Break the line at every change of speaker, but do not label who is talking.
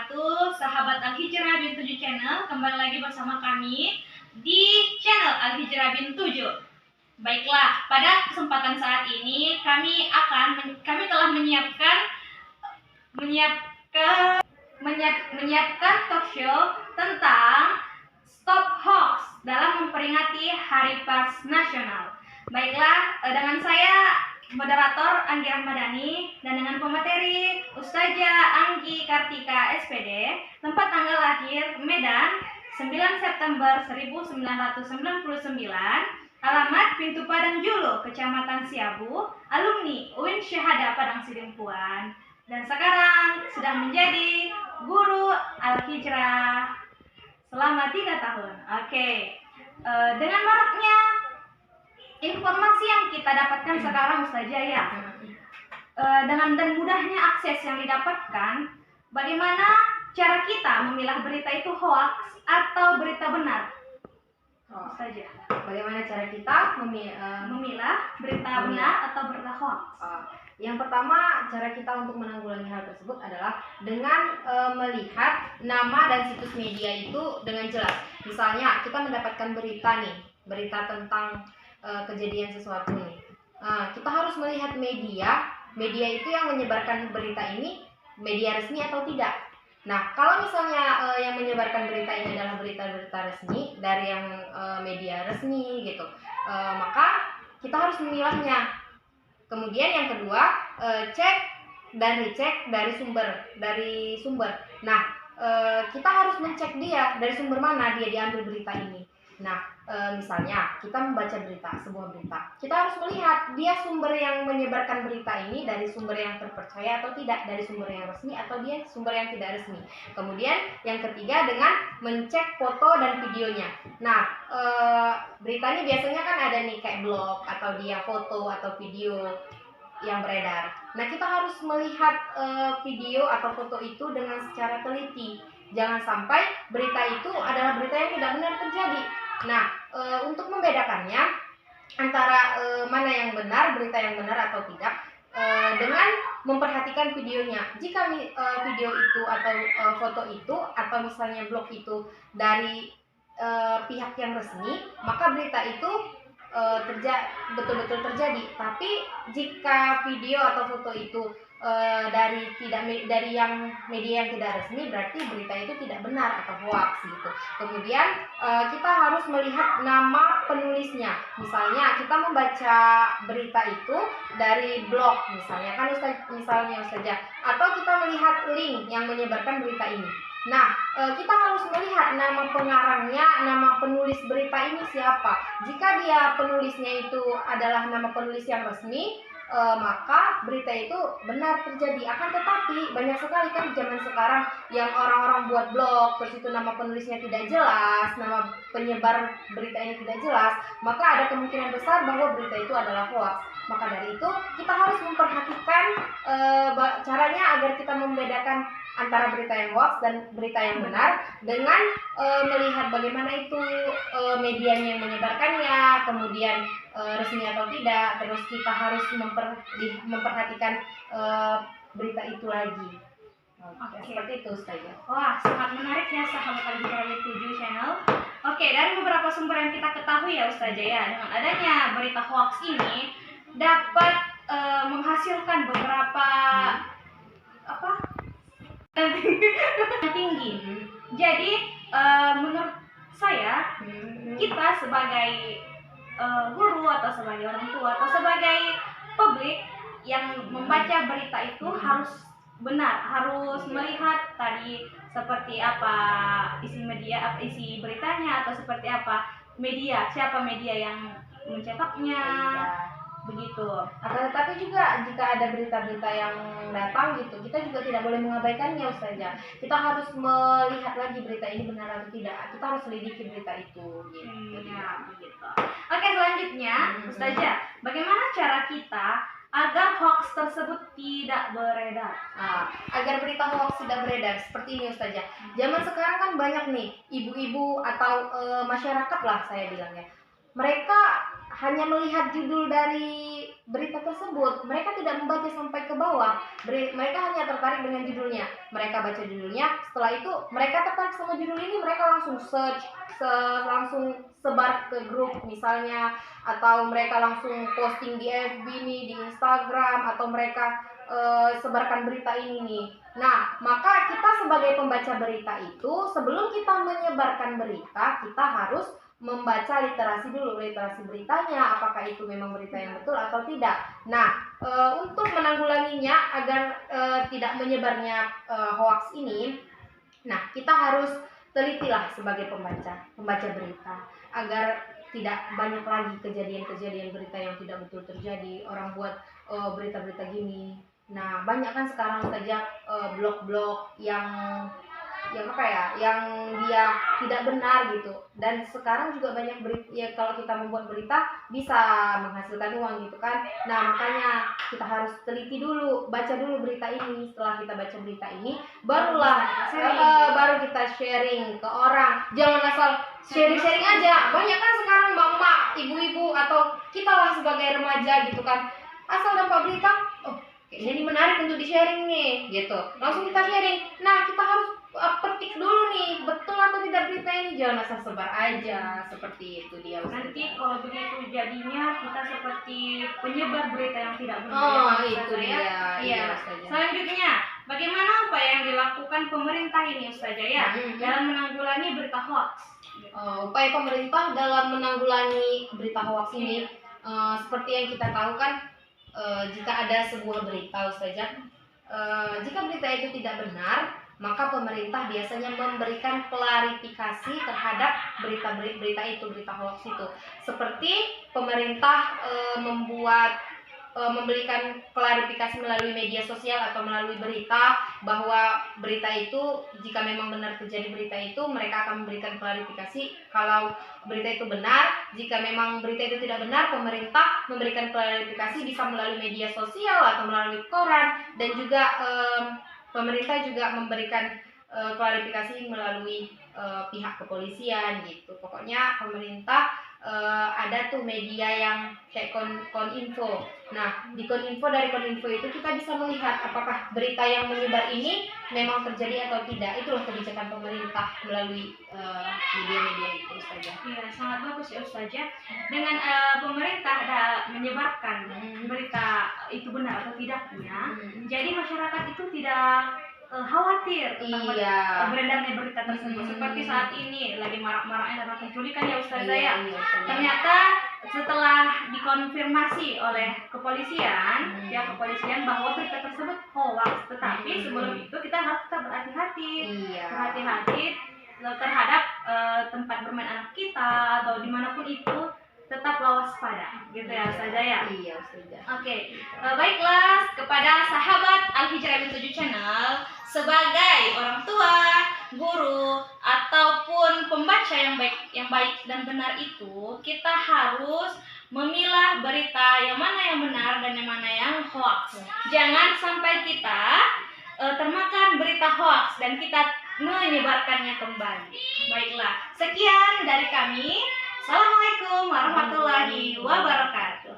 wabarakatuh, sahabat Al-Hijrah bin 7 channel. Kembali lagi bersama kami di channel Al-Hijrah bin 7. Baiklah, pada kesempatan saat ini kami telah menyiapkan talk show tentang Stop Hoax dalam memperingati Hari Pers Nasional. Baiklah, dengan saya moderator Anggi Rahmadani dan dengan pemateri Ustazah Anggi Kartika SPD, tempat tanggal lahir Medan 9 September 1999, alamat Pintu Padang Julu, Kecamatan Siabu, alumni UIN Syahada Padang Sidimpuan, dan sekarang sudah menjadi guru Al-Hijrah selama 3 tahun. Dengan maraknya informasi yang kita dapatkan sekarang, Ustazah, ya, dengan dan mudahnya akses yang didapatkan, bagaimana cara kita memilah berita itu hoax atau berita benar? Ustazah,
bagaimana cara kita
memilah berita benar atau berita hoax?
Yang pertama, cara kita untuk menanggulangi hal tersebut adalah dengan melihat nama dan situs media itu dengan jelas. Misalnya kita mendapatkan berita tentang kejadian sesuatu nih. Kita harus melihat media itu yang menyebarkan berita ini media resmi atau tidak. Nah, kalau misalnya yang menyebarkan berita ini adalah berita-berita resmi dari yang media resmi gitu, maka kita harus memilahnya. Kemudian yang kedua, cek dan dicek dari sumber. Nah, kita harus mencek dia dari sumber mana dia diambil berita ini. Nah, misalnya kita membaca sebuah berita, kita harus melihat dia sumber yang menyebarkan berita ini dari sumber yang terpercaya atau tidak, dari sumber yang resmi atau dia sumber yang tidak resmi. Kemudian yang ketiga dengan mencek foto dan videonya. Nah, berita ini biasanya kan ada nih kayak blog atau dia foto atau video yang beredar. Nah, kita harus melihat video atau foto itu dengan secara teliti. Jangan sampai berita itu adalah berita yang tidak benar terjadi. Nah, untuk membedakannya antara mana yang benar, berita yang benar atau tidak, dengan memperhatikan videonya. Jika video itu atau foto itu atau misalnya blog itu dari pihak yang resmi, maka berita itu betul-betul terjadi. Tapi jika video atau foto itu dari yang media yang tidak resmi, berarti berita itu tidak benar atau hoax gitu. Kemudian kita harus melihat nama penulisnya. Misalnya kita membaca berita itu dari blog misalnya Ustazah, atau kita melihat link yang menyebarkan berita ini. Nah, kita harus melihat nama pengarangnya, nama penulis berita ini siapa. Jika dia penulisnya itu adalah nama penulis yang resmi, maka berita itu benar terjadi. Akan tetapi banyak sekali kan zaman sekarang yang orang-orang buat blog, terus itu nama penulisnya tidak jelas, nama penyebar berita ini tidak jelas, maka ada kemungkinan besar bahwa berita itu adalah hoax. Maka dari itu kita harus memperhatikan caranya agar kita membedakan antara berita yang hoax dan berita yang benar dengan melihat bagaimana itu medianya yang menyebarkannya, kemudian resmi atau tidak. Terus kita harus memperhatikan berita itu lagi. Seperti itu, Ustazah.
Wah, sangat menarik ya sahabat Al-Hijrah bin 7 channel. Dari beberapa sumber yang kita ketahui ya Ustazah ya, dengan adanya berita hoax ini dapat menghasilkan beberapa tinggi. Jadi menurut saya, kita sebagai guru atau sebagai orang tua atau sebagai publik yang membaca berita itu harus benar, harus melihat tadi seperti apa isi beritanya, atau seperti apa siapa media yang mencetaknya. Begitu.
Akan tetapi juga jika ada berita-berita yang datang gitu, kita juga tidak boleh mengabaikannya, Ustazah. Kita harus melihat lagi berita ini benar atau tidak. Kita harus selidiki berita itu gitu.
Begitu. Selanjutnya, Ustazah, bagaimana cara kita agar hoax tersebut tidak beredar?
Agar berita hoax tidak beredar seperti ini, Ustazah. Zaman sekarang kan banyak nih ibu-ibu atau masyarakat lah saya bilangnya. Mereka hanya melihat judul dari berita tersebut, mereka tidak membaca sampai ke bawah. Mereka hanya tertarik dengan judulnya. Mereka baca judulnya, setelah itu mereka tertarik sama judul ini, mereka langsung search, langsung sebar ke grup misalnya, atau mereka langsung posting di FB nih, di Instagram, atau mereka sebarkan berita ini nih. Nah, maka kita sebagai pembaca berita itu, sebelum kita menyebarkan berita, kita harus membaca literasi dulu, literasi beritanya, apakah itu memang berita yang betul atau tidak. Nah, untuk menanggulanginya agar tidak menyebarnya hoax ini, nah kita harus telitilah sebagai pembaca berita, agar tidak banyak lagi kejadian-kejadian berita yang tidak betul terjadi. Orang buat berita-berita gini. Nah, banyak kan sekarang saja blog-blog yang yang dia tidak benar gitu. Dan sekarang juga banyak berita ya, kalau kita membuat berita bisa menghasilkan uang gitu kan. Nah, makanya kita harus teliti dulu, baca dulu berita ini. Setelah kita baca berita ini, baru kita sharing ke orang. Jangan asal sharing aja. Banyak kan sekarang mama, ibu-ibu, atau kita lah sebagai remaja gitu kan, asal dapat berita, oh kayaknya ini menarik untuk di-sharing nih gitu, langsung kita sharing. Nah, kita harus petik dulu nih, betul atau tidak berita ini, jangan asal sebar aja. Seperti itu dia.
Nanti kalau begitu jadinya kita seperti penyebar berita yang tidak benar.
Oh, itu dia.
Iya. Selanjutnya, bagaimana upaya yang dilakukan pemerintah ini Ustazah ya dalam menanggulangi berita hoax?
Upaya pemerintah dalam menanggulangi berita hoax ini, seperti yang kita tahu kan, jika ada sebuah berita Ustazah, jika berita itu tidak benar, maka pemerintah biasanya memberikan klarifikasi terhadap berita itu, berita hoax itu. Seperti pemerintah memberikan klarifikasi melalui media sosial atau melalui berita, bahwa berita itu jika memang benar terjadi berita itu, mereka akan memberikan klarifikasi kalau berita itu benar. Jika memang berita itu tidak benar, pemerintah memberikan klarifikasi bisa melalui media sosial atau melalui koran, dan juga pemerintah juga memberikan klarifikasi melalui pihak kepolisian gitu. Pokoknya pemerintah ada tuh media yang kayak Koninfo. Nah, di Koninfo, dari Koninfo itu kita bisa melihat apakah berita yang menyebar ini memang terjadi atau tidak. Itulah kebijakan pemerintah melalui media-media itu saja.
Iya, sangat bagus ya Ustazah. Dengan pemerintah menyebarkan berita itu benar atau tidaknya, jadi masyarakat itu tidak khawatir tentang beredarnya berita tersebut. Seperti saat ini lagi marak-maraknya tentang penculikan ya Ustazah ya. Ternyata setelah dikonfirmasi oleh kepolisian, pihak kepolisian, bahwa berita tersebut hoax, tetapi sebelum itu kita harus tetap berhati-hati, terhadap tempat bermain anak kita atau dimanapun itu, tetaplah waspada gitu ya Ustazah ya.
Iya Ustazah.
Oke, baiklah, kepada sahabat Al-Hijrah Bin 7 Channel, sebagai orang tua, guru, ataupun pembaca yang baik dan benar itu, kita harus memilah berita yang mana yang benar dan yang mana yang hoax. Jangan sampai kita termakan berita hoax dan kita menyebarkannya kembali. Baiklah, sekian dari kami. Assalamualaikum warahmatullahi wabarakatuh.